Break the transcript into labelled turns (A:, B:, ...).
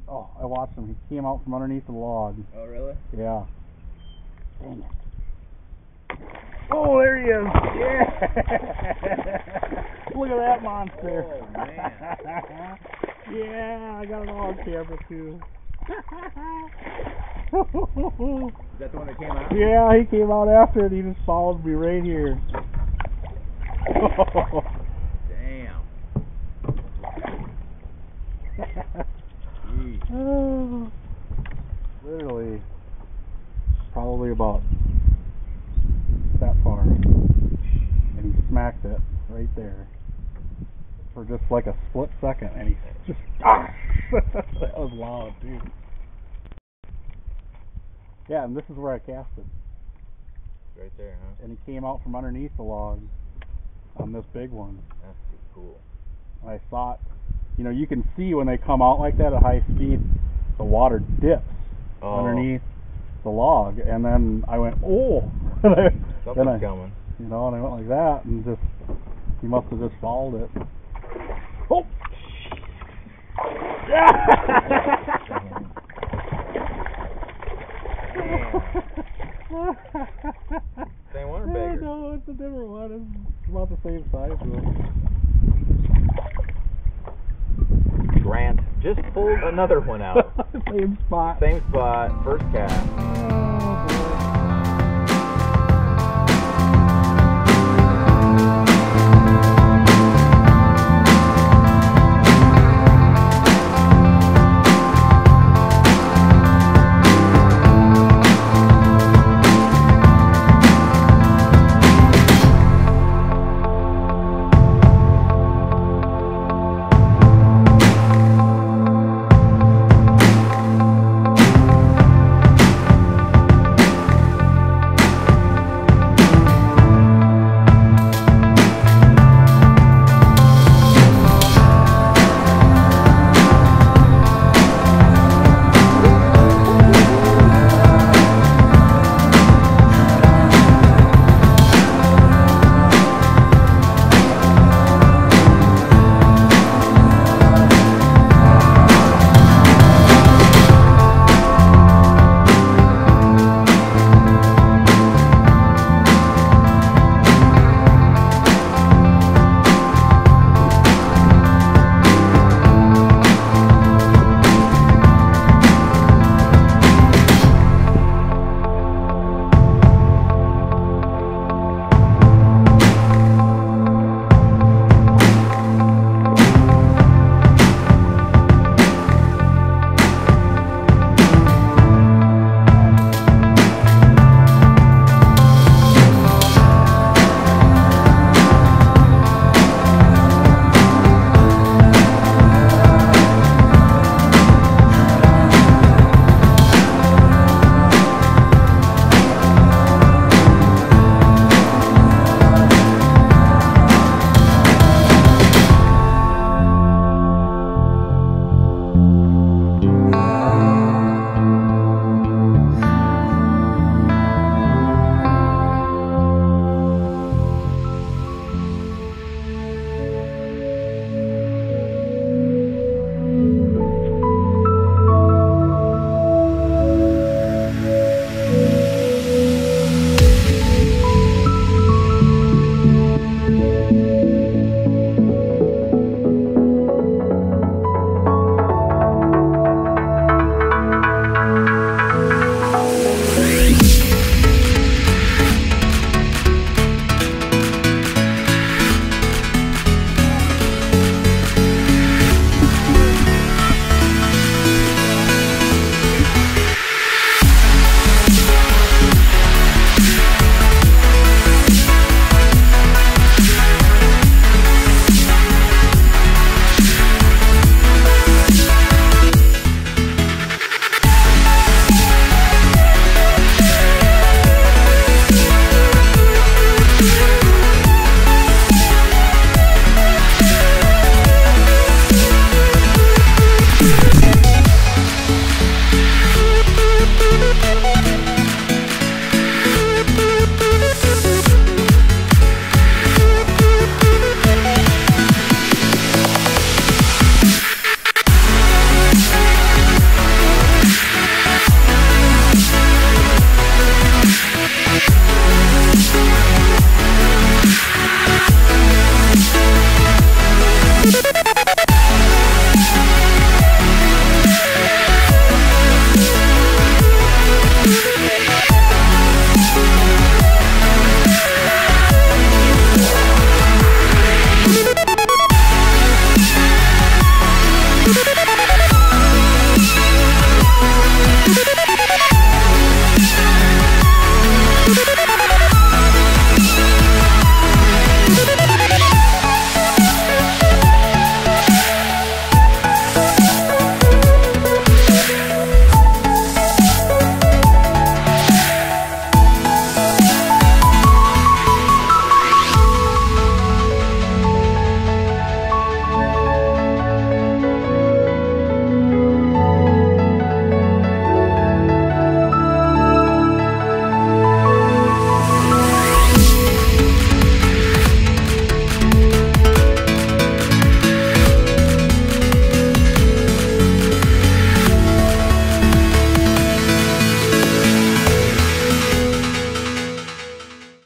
A: Oh, I watched him. He came out from underneath the log.
B: Oh, really?
A: Yeah. Dang it. Oh, there he is. Yeah. Look at that monster.
B: Oh, man.
A: Yeah, I got it all on camera, too.
B: Is that the one that came out?
A: Yeah, he came out after it. He just followed me right here.
B: Damn.
A: Oh, literally, probably about that far. And he smacked it right there for just like a split second. And he just, that was loud, dude. Yeah, and this is where I cast it.
B: Right there, huh?
A: And he came out from underneath the log on this big one.
B: That's too cool.
A: And I thought, you know, you can see when they come out like that at high speed, the water dips underneath the log. And then I went, oh!
B: Something's coming.
A: You know, and I went like that, and just, he must have just followed it. Oh!
B: Same one or bigger?
A: No, it's a different one. It's about the same size though.
B: Grant just pulled another one out.
A: Same spot.
B: Same spot, first cast.